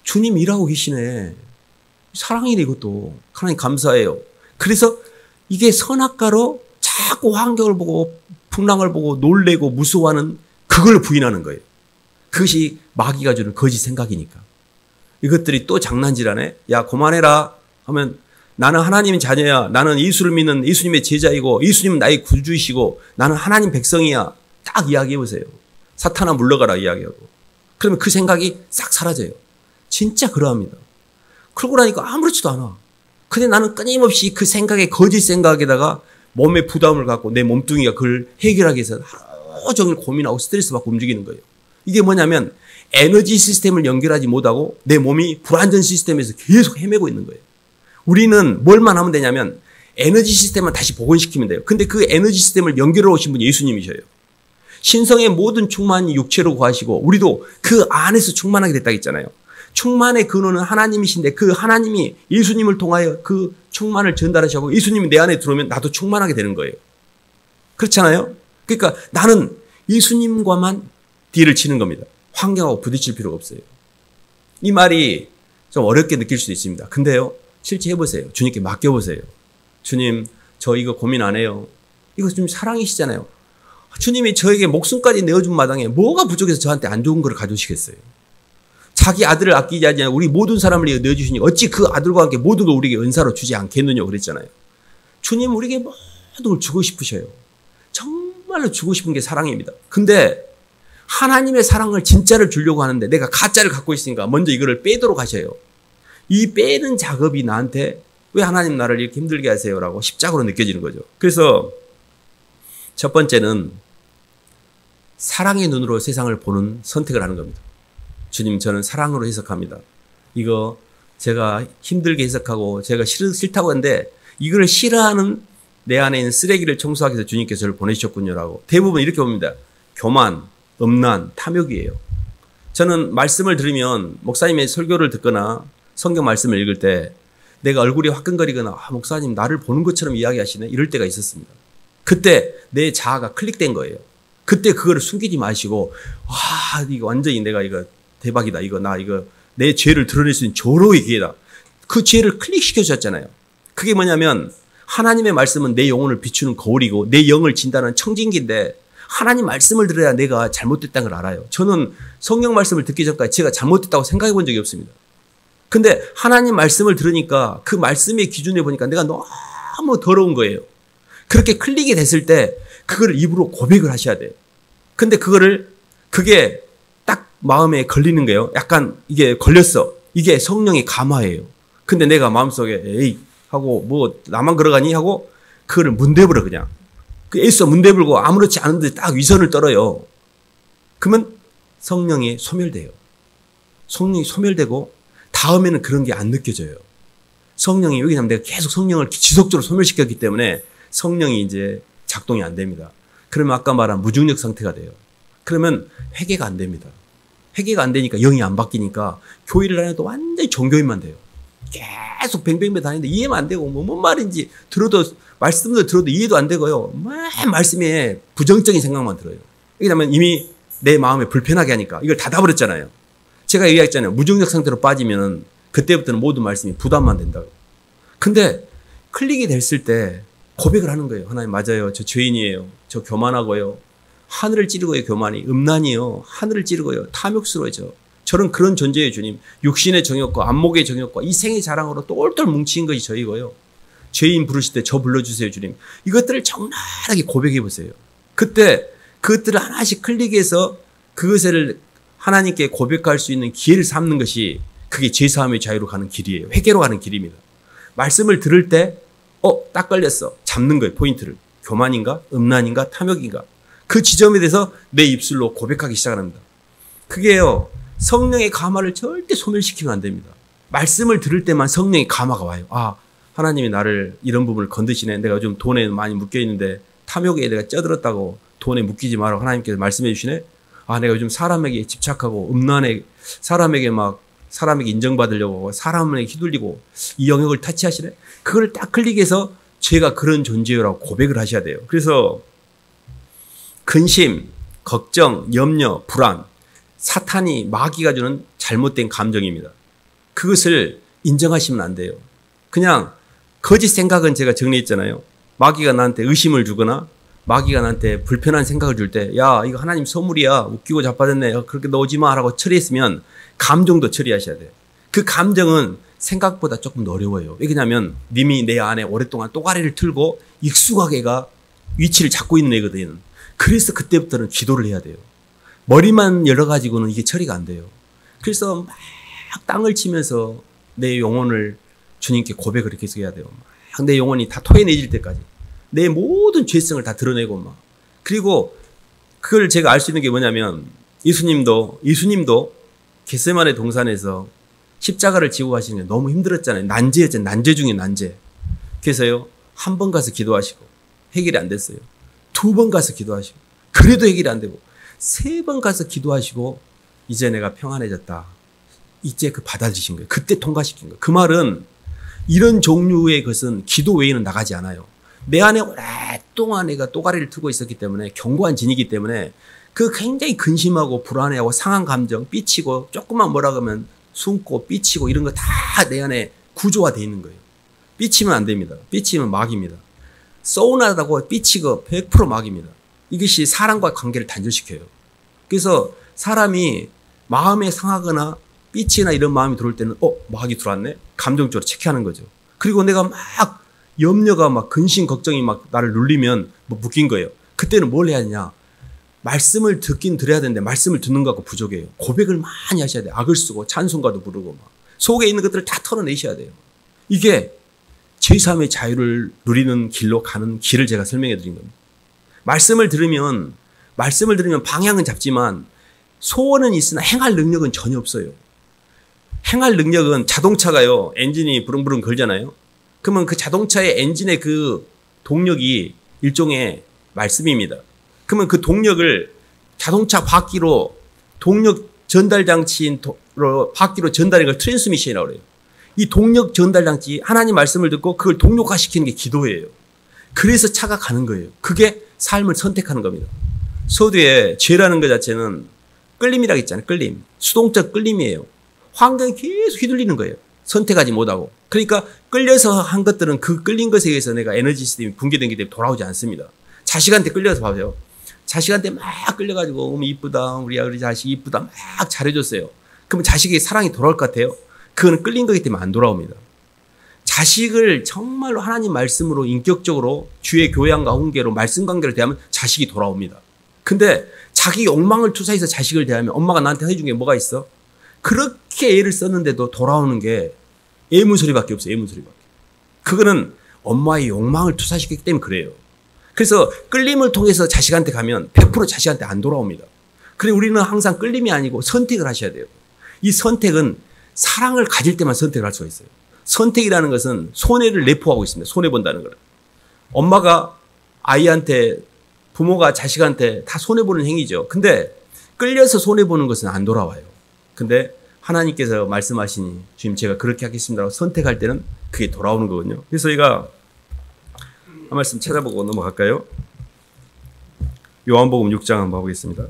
주님 일하고 계시네. 사랑이네 이것도. 하나님 감사해요. 그래서 이게 선악과로 자꾸 환경을 보고 풍랑을 보고 놀래고 무서워하는 그걸 부인하는 거예요. 그것이 마귀가 주는 거짓 생각이니까. 이것들이 또 장난질하네. 야 그만해라 하면 나는 하나님의 자녀야. 나는 예수를 믿는 예수님의 제자이고 예수님은 나의 구주이시고 나는 하나님 백성이야. 딱 이야기해 보세요. 사탄아 물러가라 이야기하고. 그러면 그 생각이 싹 사라져요. 진짜 그러합니다. 그러고 나니까 아무렇지도 않아. 근데 나는 끊임없이 그 생각에, 거짓 생각에다가 몸에 부담을 갖고 내 몸뚱이가 그걸 해결하기 위해서 하루 종일 고민하고 스트레스 받고 움직이는 거예요. 이게 뭐냐면 에너지 시스템을 연결하지 못하고 내 몸이 불완전 시스템에서 계속 헤매고 있는 거예요. 우리는 뭘만 하면 되냐면 에너지 시스템만 다시 복원시키면 돼요. 근데 그 에너지 시스템을 연결해 오신 분이 예수님이셔요. 신성의 모든 충만이 육체로 구하시고 우리도 그 안에서 충만하게 됐다고 했잖아요. 충만의 근원은 하나님이신데 그 하나님이 예수님을 통하여 그 충만을 전달하시고 예수님이 내 안에 들어오면 나도 충만하게 되는 거예요. 그렇잖아요. 그러니까 나는 예수님과만 딜을 치는 겁니다. 환경하고 부딪힐 필요가 없어요. 이 말이 좀 어렵게 느낄 수도 있습니다. 근데요, 실제 해보세요. 주님께 맡겨보세요. 주님, 저 이거 고민 안 해요. 이거 좀 사랑이시잖아요. 주님이 저에게 목숨까지 내어준 마당에 뭐가 부족해서 저한테 안 좋은 걸 가져오시겠어요. 자기 아들을 아끼지 않냐 우리 모든 사람을 내어주시니 어찌 그 아들과 함께 모든 걸 우리에게 은사로 주지 않겠느냐 그랬잖아요. 주님 우리에게 모든 걸 주고 싶으셔요. 정말로 주고 싶은 게 사랑입니다. 근데 하나님의 사랑을 진짜를 주려고 하는데 내가 가짜를 갖고 있으니까 먼저 이거를 빼도록 하셔요. 이 빼는 작업이 나한테 왜 하나님 나를 이렇게 힘들게 하세요라고 십자가로 느껴지는 거죠. 그래서 첫 번째는 사랑의 눈으로 세상을 보는 선택을 하는 겁니다. 주님, 저는 사랑으로 해석합니다. 이거 제가 힘들게 해석하고 제가 싫다고 하는데 이걸 싫어하는 내 안에 있는 쓰레기를 청소하기 위해서 주님께서 저를 보내주셨군요라고. 대부분 이렇게 봅니다. 교만, 음란, 탐욕이에요. 저는 말씀을 들으면 목사님의 설교를 듣거나 성경 말씀을 읽을 때 내가 얼굴이 화끈거리거나 목사님 나를 보는 것처럼 이야기하시네 이럴 때가 있었습니다. 그때 내 자아가 클릭된 거예요. 그때 그거를 숨기지 마시고 이거 완전히 내가 이거 대박이다. 이거 내 죄를 드러낼 수 있는 절호의 기회다. 그 죄를 클릭시켜 주셨잖아요. 그게 뭐냐면 하나님의 말씀은 내 영혼을 비추는 거울이고 내 영을 진단하는 청진기인데 하나님 말씀을 들어야 내가 잘못됐다는 걸 알아요. 저는 성경 말씀을 듣기 전까지 제가 잘못됐다고 생각해 본 적이 없습니다. 근데 하나님 말씀을 들으니까 그 말씀의 기준에 보니까 내가 너무 더러운 거예요. 그렇게 클릭이 됐을 때 그걸 입으로 고백을 하셔야 돼요. 근데 그게 딱 마음에 걸리는 거예요. 약간 이게 걸렸어. 이게 성령의 감화예요. 근데 내가 마음속에 에이 하고 뭐 나만 걸어가니 하고 그거를 문대버려 그냥. 애써 문대불고 아무렇지 않은데 딱 위선을 떨어요. 그러면 성령이 소멸돼요. 성령이 소멸되고 다음에는 그런 게 안 느껴져요. 성령이 여기냐면 내가 계속 성령을 지속적으로 소멸시켰기 때문에 성령이 이제 작동이 안 됩니다. 그러면 아까 말한 무중력 상태가 돼요. 그러면 회개가 안 됩니다. 회개가 안 되니까 영이 안 바뀌니까 교회를 다녀도 완전히 종교인만 돼요. 계속 뱅뱅뱅 다니는데 이해만 안 되고 뭔 말인지 말씀도 들어도 이해도 안 되고요. 말씀에 부정적인 생각만 들어요. 왜냐하면 이미 내 마음에 불편하게 하니까 이걸 닫아버렸잖아요. 제가 얘기했잖아요. 무중력 상태로 빠지면 그때부터는 모든 말씀이 부담만 된다고. 근데 클릭이 됐을 때 고백을 하는 거예요. 하나님 맞아요. 저 죄인이에요. 저 교만하고요. 하늘을 찌르고요. 교만이. 음란이요. 하늘을 찌르고요. 탐욕스러워져. 저는 그런 존재예요. 주님. 육신의 정욕과 안목의 정욕과 이 생의 자랑으로 똘똘 뭉친 것이 저이고요. 죄인 부르실 때 저 불러주세요. 주님. 이것들을 적나라하게 고백해 보세요. 그때 그것들을 하나씩 클릭해서 그것을 하나님께 고백할 수 있는 기회를 삼는 것이 그게 죄사함의 자유로 가는 길이에요. 회개로 가는 길입니다. 말씀을 들을 때 딱 걸렸어. 잡는 거예요. 포인트를. 교만인가? 음란인가? 탐욕인가? 그 지점에 대해서 내 입술로 고백하기 시작합니다. 그게요. 성령의 감화를 절대 소멸시키면 안 됩니다. 말씀을 들을 때만 성령의 감화가 와요. 하나님이 나를 이런 부분을 건드시네. 내가 요즘 돈에 많이 묶여있는데 탐욕에 내가 쪄들었다고 돈에 묶이지 말라고 하나님께서 말씀해 주시네. 내가 요즘 사람에게 집착하고 음란에 사람에게 인정받으려고 사람에게 휘둘리고 이 영역을 타치하시네. 그걸 딱 클릭해서 제가 그런 존재라고 고백을 하셔야 돼요. 그래서 근심, 걱정, 염려, 불안, 사탄이 마귀가 주는 잘못된 감정입니다. 그것을 인정하시면 안 돼요. 그냥 거짓 생각은 제가 정리했잖아요. 마귀가 나한테 의심을 주거나 마귀가 나한테 불편한 생각을 줄 때 야 이거 하나님 선물이야 웃기고 자빠졌네 그렇게 넣지 마 라고 처리했으면 감정도 처리하셔야 돼요. 그 감정은 생각보다 조금 어려워요. 왜냐하면 님이 내 안에 오랫동안 또가리를 틀고 익숙하게가 위치를 잡고 있는 애거든. 그래서 그때부터는 기도를 해야 돼요. 머리만 열어가지고는 이게 처리가 안 돼요. 그래서 막 땅을 치면서 내 영혼을 주님께 고백을 이렇게 해야 돼요. 막 내 영혼이 다 토해내질 때까지. 내 모든 죄성을 다 드러내고 막. 그리고 그걸 제가 알 수 있는 게 뭐냐면 예수님도 겟세마네 동산에서 십자가를 지고 가시는 게 너무 힘들었잖아요. 난제였잖아요. 난제 중에 난제. 그래서요. 한 번 가서 기도하시고 해결이 안 됐어요. 두 번 가서 기도하시고 그래도 해결이 안 되고 세 번 가서 기도하시고 이제 내가 평안해졌다. 이제 그 받아주신 거예요. 그때 통과시킨 거예요. 그 말은 이런 종류의 것은 기도 외에는 나가지 않아요. 내 안에 오랫동안 내가 또가리를 틀고 있었기 때문에 견고한 진이기 때문에 그 굉장히 근심하고 불안해하고 상한 감정 삐치고 조금만 뭐라 그러면 숨고 삐치고 이런 거 다 내 안에 구조화되어 있는 거예요. 삐치면 안 됩니다. 삐치면 막입니다. 서운하다고 삐치고 100% 막입니다. 이것이 사람과의 관계를 단절시켜요. 그래서 사람이 마음에 상하거나 삐치나 이런 마음이 들어올 때는 막이 들어왔네? 감정적으로 체크하는 거죠. 그리고 내가 막 염려가 막 근심 걱정이 막 나를 눌리면 뭐 묶인 거예요. 그때는 뭘 해야 되냐? 말씀을 듣긴 들어야 되는데 말씀을 듣는 것하고 부족해요. 고백을 많이 하셔야 돼요. 악을 쓰고 찬송가도 부르고 막 속에 있는 것들을 다 털어내셔야 돼요. 이게 제3의 자유를 누리는 길로 가는 길을 제가 설명해 드린 겁니다. 말씀을 들으면 방향은 잡지만 소원은 있으나 행할 능력은 전혀 없어요. 행할 능력은 자동차가요. 엔진이 부릉부릉 걸잖아요. 그러면 그 자동차의 엔진의 그 동력이 일종의 말씀입니다. 그러면 그 동력을 자동차 바퀴로 동력 전달 장치인 바퀴로 전달하는 걸 트랜스미션이라고 그래요. 이 동력 전달 장치 하나님 말씀을 듣고 그걸 동력화시키는 게 기도예요. 그래서 차가 가는 거예요. 그게 삶을 선택하는 겁니다. 서두에 죄라는 것 자체는 끌림이라고 했잖아요. 끌림. 수동적 끌림이에요. 환경이 계속 휘둘리는 거예요. 선택하지 못하고. 그러니까 끌려서 한 것들은 그 끌린 것에 의해서 내가 에너지 시스템이 붕괴된 게 때문에 돌아오지 않습니다. 자식한테 끌려서 봐요. 자식한테 막 끌려가지고 너무 이쁘다. 우리 자식 이쁘다. 막 잘해줬어요. 그러면 자식의 사랑이 돌아올 것 같아요? 그거는 끌린 거기 때문에 안 돌아옵니다. 자식을 정말로 하나님 말씀으로 인격적으로 주의 교양과 훈계로 말씀 관계를 대하면 자식이 돌아옵니다. 근데 자기 욕망을 투사해서 자식을 대하면 엄마가 나한테 해준 게 뭐가 있어? 그렇게 애를 썼는데도 돌아오는 게 애문소리밖에 없어요. 애문소리밖에. 그거는 엄마의 욕망을 투사시켰기 때문에 그래요. 그래서 끌림을 통해서 자식한테 가면 100% 자식한테 안 돌아옵니다. 그래서 우리는 항상 끌림이 아니고 선택을 하셔야 돼요. 이 선택은 사랑을 가질 때만 선택을 할 수가 있어요. 선택이라는 것은 손해를 내포하고 있습니다. 손해본다는 거를. 엄마가 아이한테 부모가 자식한테 다 손해보는 행위죠. 근데 끌려서 손해보는 것은 안 돌아와요. 근데 하나님께서 말씀하시니 주님 제가 그렇게 하겠습니다라고 선택할 때는 그게 돌아오는 거거든요. 그래서 저희가 한 말씀 찾아보고 넘어갈까요? 요한복음 6장 한번 봐보겠습니다.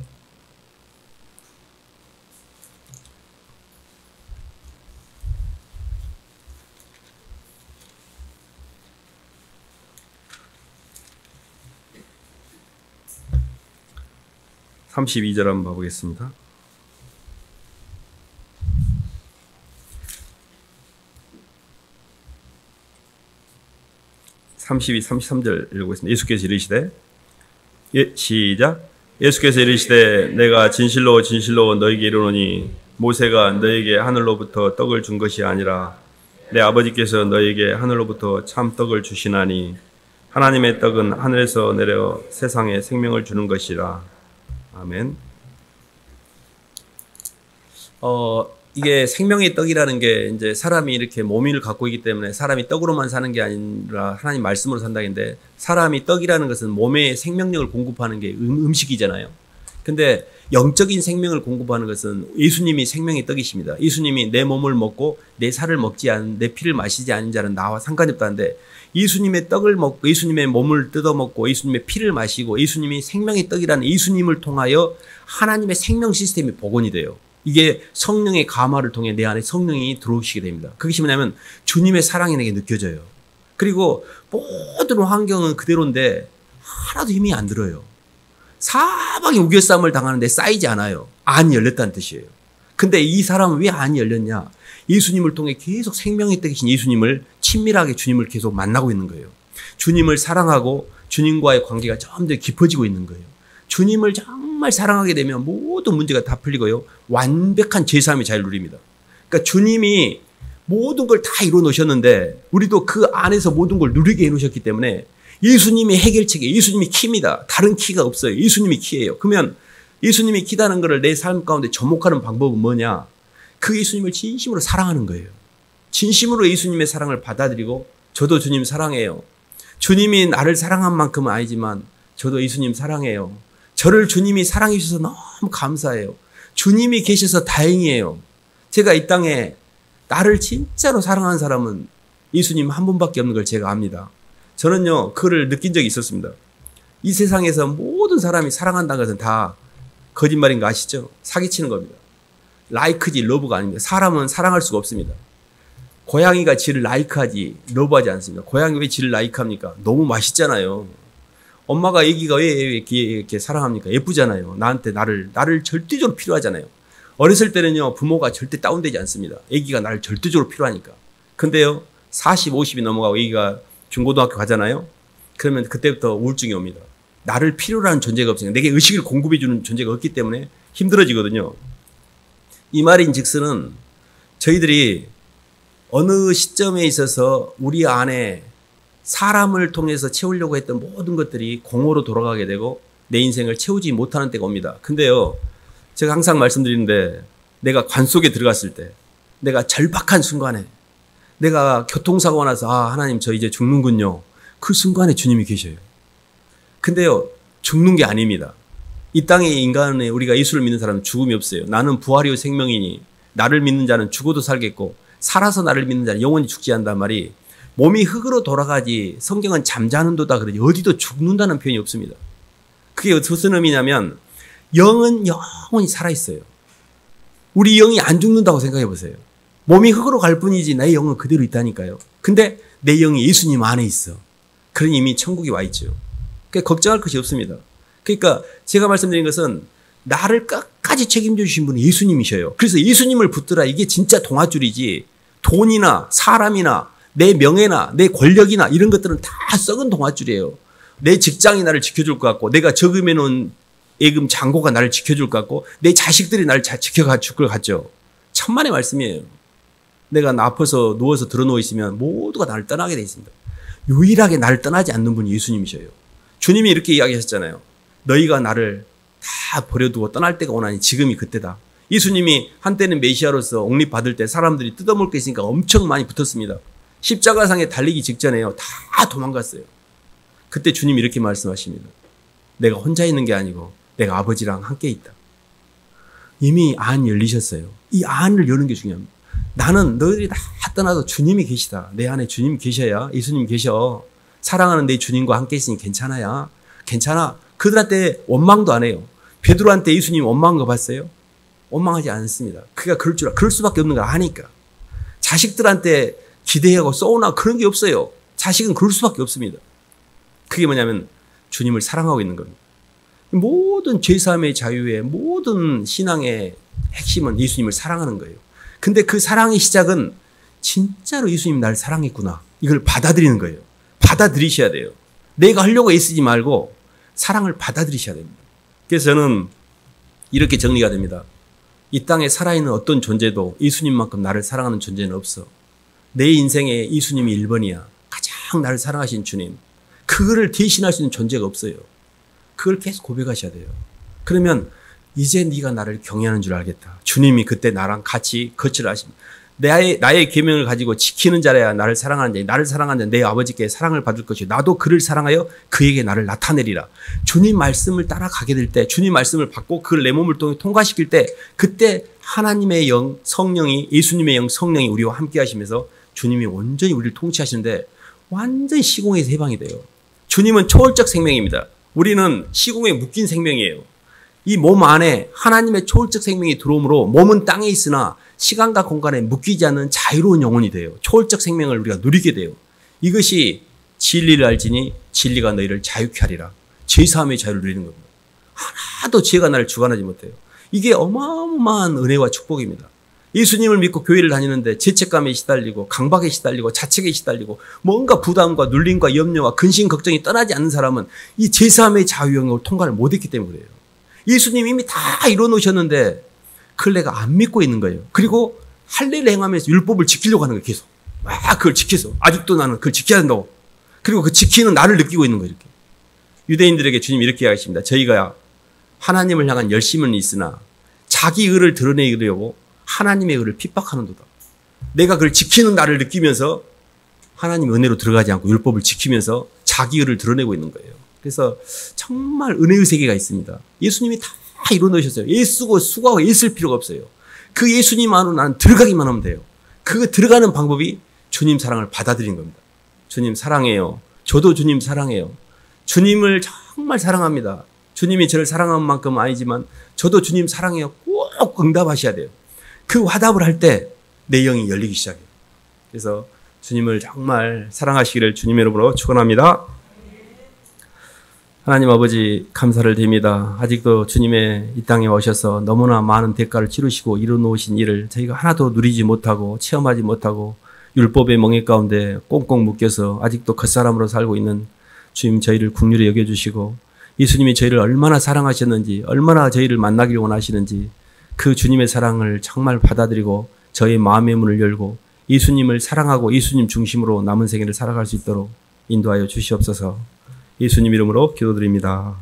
(32절) 한번 봐보겠습니다. 32, 33절 읽어보겠습니다. 예수께서 이르시되 시작. 예수께서 이르시되 내가 진실로 진실로 너희에게 이르노니 모세가 너희에게 하늘로부터 떡을 준 것이 아니라 내 아버지께서 너희에게 하늘로부터 참 떡을 주시나니 하나님의 떡은 하늘에서 내려 세상에 생명을 주는 것이라. 아멘. 이게 생명의 떡이라는 게 이제 사람이 이렇게 몸을 갖고 있기 때문에 사람이 떡으로만 사는 게 아니라 하나님 말씀으로 산다는데 사람이 떡이라는 것은 몸에 생명력을 공급하는 게 음식이잖아요. 근데 영적인 생명을 공급하는 것은 예수님이 생명의 떡이십니다. 예수님이 내 몸을 먹고 내 살을 먹지 않은 내 피를 마시지 않은 자는 나와 상관이 없다는데 예수님의 떡을 먹고 예수님의 몸을 뜯어먹고 예수님의 피를 마시고 예수님이 생명의 떡이라는 예수님을 통하여 하나님의 생명 시스템이 복원이 돼요. 이게 성령의 감화를 통해 내 안에 성령이 들어오시게 됩니다. 그것이 뭐냐면 주님의 사랑이 내게 느껴져요. 그리고 모든 환경은 그대로인데 하나도 힘이 안 들어요. 사방에 우겨싸움을 당하는데 쌓이지 않아요. 안이 열렸다는 뜻이에요. 근데 이 사람은 왜 안이 열렸냐? 예수님을 통해 계속 생명의 떡이신 예수님을 친밀하게 주님을 계속 만나고 있는 거예요. 주님을 사랑하고 주님과의 관계가 점점 깊어지고 있는 거예요. 주님을 정말 사랑하게 되면 모든 문제가 다 풀리고요. 완벽한 제3의 자유를 누립니다. 그러니까 주님이 모든 걸 다 이루어 놓으셨는데 우리도 그 안에서 모든 걸 누리게 해놓으셨기 때문에 예수님이 해결책이 예수님이 키입니다. 다른 키가 없어요. 예수님이 키예요. 그러면 예수님이 키다는 것을 내 삶 가운데 접목하는 방법은 뭐냐? 그 예수님을 진심으로 사랑하는 거예요. 진심으로 예수님의 사랑을 받아들이고 저도 주님 사랑해요. 주님이 나를 사랑한 만큼은 아니지만 저도 예수님 사랑해요. 저를 주님이 사랑해 주셔서 너무 감사해요. 주님이 계셔서 다행이에요. 제가 이 땅에 나를 진짜로 사랑하는 사람은 예수님 한 분밖에 없는 걸 제가 압니다. 저는요, 그걸 느낀 적이 있었습니다. 이 세상에서 모든 사람이 사랑한다는 것은 다 거짓말인 거 아시죠? 사기치는 겁니다. 라이크지 러브가 아닙니다. 사람은 사랑할 수가 없습니다. 고양이가 지를 라이크하지 러브하지 않습니다. 고양이 왜 지를 라이크합니까? 너무 맛있잖아요. 엄마가 애기가 왜 이렇게 사랑합니까? 예쁘잖아요. 나한테 나를 절대적으로 필요하잖아요. 어렸을 때는요, 부모가 절대 다운되지 않습니다. 애기가 나를 절대적으로 필요하니까. 근데요, 40, 50이 넘어가고 애기가 중고등학교 가잖아요. 그러면 그때부터 우울증이 옵니다. 나를 필요로 하는 존재가 없으니까 내게 의식을 공급해 주는 존재가 없기 때문에 힘들어지거든요. 이 말인 즉슨은 저희들이 어느 시점에 있어서 우리 안에 사람을 통해서 채우려고 했던 모든 것들이 공허로 돌아가게 되고 내 인생을 채우지 못하는 때가 옵니다. 근데요, 제가 항상 말씀드리는데 내가 관 속에 들어갔을 때 내가 절박한 순간에 내가 교통사고가 나서 하나님 저 이제 죽는군요. 그 순간에 주님이 계셔요. 근데요, 죽는 게 아닙니다. 이 땅의 인간에 우리가 예수를 믿는 사람은 죽음이 없어요. 나는 부활이요 생명이니 나를 믿는 자는 죽어도 살겠고 살아서 나를 믿는 자는 영원히 죽지 않는단 말이 몸이 흙으로 돌아가지 성경은 잠자는도다 그러지 어디도 죽는다는 표현이 없습니다. 그게 무슨 의미냐면 영은 영원히 살아있어요. 우리 영이 안 죽는다고 생각해 보세요. 몸이 흙으로 갈 뿐이지 내 영은 그대로 있다니까요. 근데 내 영이 예수님 안에 있어. 그러니 이미 천국에 와 있죠. 그러니까 걱정할 것이 없습니다. 그러니까 제가 말씀드린 것은 나를 끝까지 책임져 주신 분이 예수님이셔요. 그래서 예수님을 붙들어 이게 진짜 동아줄이지 돈이나 사람이나 내 명예나 내 권력이나 이런 것들은 다 썩은 동아줄이에요. 내 직장이 나를 지켜줄 것 같고 내가 저금해 놓은 예금 잔고가 나를 지켜줄 것 같고 내 자식들이 나를 지켜줄 것 같죠. 천만의 말씀이에요. 내가 아파서 누워서 드러누워 있으면 모두가 나를 떠나게 돼 있습니다. 유일하게 나를 떠나지 않는 분이 예수님이셔요. 주님이 이렇게 이야기하셨잖아요. 너희가 나를 다 버려두고 떠날 때가 오나니 지금이 그때다. 예수님이 한때는 메시아로서 옥립받을 때 사람들이 뜯어먹을 게 있으니까 엄청 많이 붙었습니다. 십자가상에 달리기 직전에요. 다 도망갔어요. 그때 주님이 이렇게 말씀하십니다. 내가 혼자 있는 게 아니고 내가 아버지랑 함께 있다. 이미 안 열리셨어요. 이 안을 여는 게 중요합니다. 나는 너희들이 다 떠나도 주님이 계시다. 내 안에 주님 계셔야 예수님 계셔. 사랑하는 내 주님과 함께 있으니 괜찮아야. 괜찮아. 그들한테 원망도 안 해요. 베드로한테 예수님 원망한 거 봤어요? 원망하지 않습니다. 그가 그럴 수밖에 없는 걸 아니까. 자식들한테 기대하고 쏘나 그런 게 없어요. 자식은 그럴 수밖에 없습니다. 그게 뭐냐면 주님을 사랑하고 있는 겁니다. 모든 죄사함의 자유의 모든 신앙의 핵심은 예수님을 사랑하는 거예요. 근데 그 사랑의 시작은 진짜로 예수님 나를 사랑했구나. 이걸 받아들이는 거예요. 받아들이셔야 돼요. 내가 하려고 애쓰지 말고 사랑을 받아들이셔야 됩니다. 그래서 저는 이렇게 정리가 됩니다. 이 땅에 살아있는 어떤 존재도 예수님만큼 나를 사랑하는 존재는 없어. 내 인생에 예수님이 1번이야. 가장 나를 사랑하신 주님. 그거를 대신할 수 있는 존재가 없어요. 그걸 계속 고백하셔야 돼요. 그러면 이제 네가 나를 경외하는 줄 알겠다. 주님이 그때 나랑 같이 거치를 하십니다. 나의 계명을 가지고 지키는 자라야 나를 사랑하는 자, 나를 사랑하는 자, 내 아버지께 사랑을 받을 것이요. 나도 그를 사랑하여 그에게 나를 나타내리라. 주님 말씀을 따라가게 될 때, 주님 말씀을 받고 그걸 내 몸을 통해 통과시킬 때, 그때 하나님의 영, 성령이, 예수님의 영, 성령이 우리와 함께 하시면서 주님이 온전히 우리를 통치하시는데 완전히 시공에서 해방이 돼요. 주님은 초월적 생명입니다. 우리는 시공에 묶인 생명이에요. 이 몸 안에 하나님의 초월적 생명이 들어오므로 몸은 땅에 있으나 시간과 공간에 묶이지 않는 자유로운 영혼이 돼요. 초월적 생명을 우리가 누리게 돼요. 이것이 진리를 알지니 진리가 너희를 자유케 하리라. 죄사함의 자유를 누리는 겁니다. 하나도 죄가 나를 주관하지 못해요. 이게 어마어마한 은혜와 축복입니다. 예수님을 믿고 교회를 다니는데 죄책감에 시달리고 강박에 시달리고 자책에 시달리고 뭔가 부담과 눌림과 염려와 근심 걱정이 떠나지 않는 사람은 이 죄사함의 자유 영역을 통과를 못했기 때문에 그래요. 예수님이 이미 다 이뤄놓으셨는데 그걸 내가 안 믿고 있는 거예요. 그리고 할례를 행하면서 율법을 지키려고 하는 거예요. 계속. 막 그걸 지켜서. 아직도 나는 그걸 지켜야 한다고. 그리고 그 지키는 나를 느끼고 있는 거예요. 이렇게. 유대인들에게 주님이 이렇게 하십니다. 저희가 하나님을 향한 열심은 있으나 자기 의를 드러내려고 하나님의 의를 핍박하는도다. 내가 그걸 지키는 나를 느끼면서 하나님의 은혜로 들어가지 않고 율법을 지키면서 자기 의를 드러내고 있는 거예요. 그래서 정말 은혜의 세계가 있습니다. 예수님이 다 이루어놓으셨어요. 애쓰고 수고하고 애쓸 필요가 없어요. 그 예수님 안으로 나는 들어가기만 하면 돼요. 그 들어가는 방법이 주님 사랑을 받아들이는 겁니다. 주님 사랑해요. 저도 주님 사랑해요. 주님을 정말 사랑합니다. 주님이 저를 사랑하는 만큼은 아니지만 저도 주님 사랑해요. 꼭 응답하셔야 돼요. 그 화답을 할 때 내 영이 열리기 시작해요. 그래서 주님을 정말 사랑하시기를 주님의 이름으로 축원합니다. 하나님 아버지 감사를 드립니다. 아직도 주님의 이 땅에 오셔서 너무나 많은 대가를 치르시고 이루어놓으신 일을 저희가 하나도 누리지 못하고 체험하지 못하고 율법의 멍에 가운데 꽁꽁 묶여서 아직도 겉사람으로 살고 있는 주님 저희를 긍휼히 여겨주시고 예수님이 저희를 얼마나 사랑하셨는지 얼마나 저희를 만나기를 원하시는지 그 주님의 사랑을 정말 받아들이고 저희 마음의 문을 열고 예수님을 사랑하고 예수님 중심으로 남은 생애를 살아갈 수 있도록 인도하여 주시옵소서. 예수님 이름으로 기도드립니다.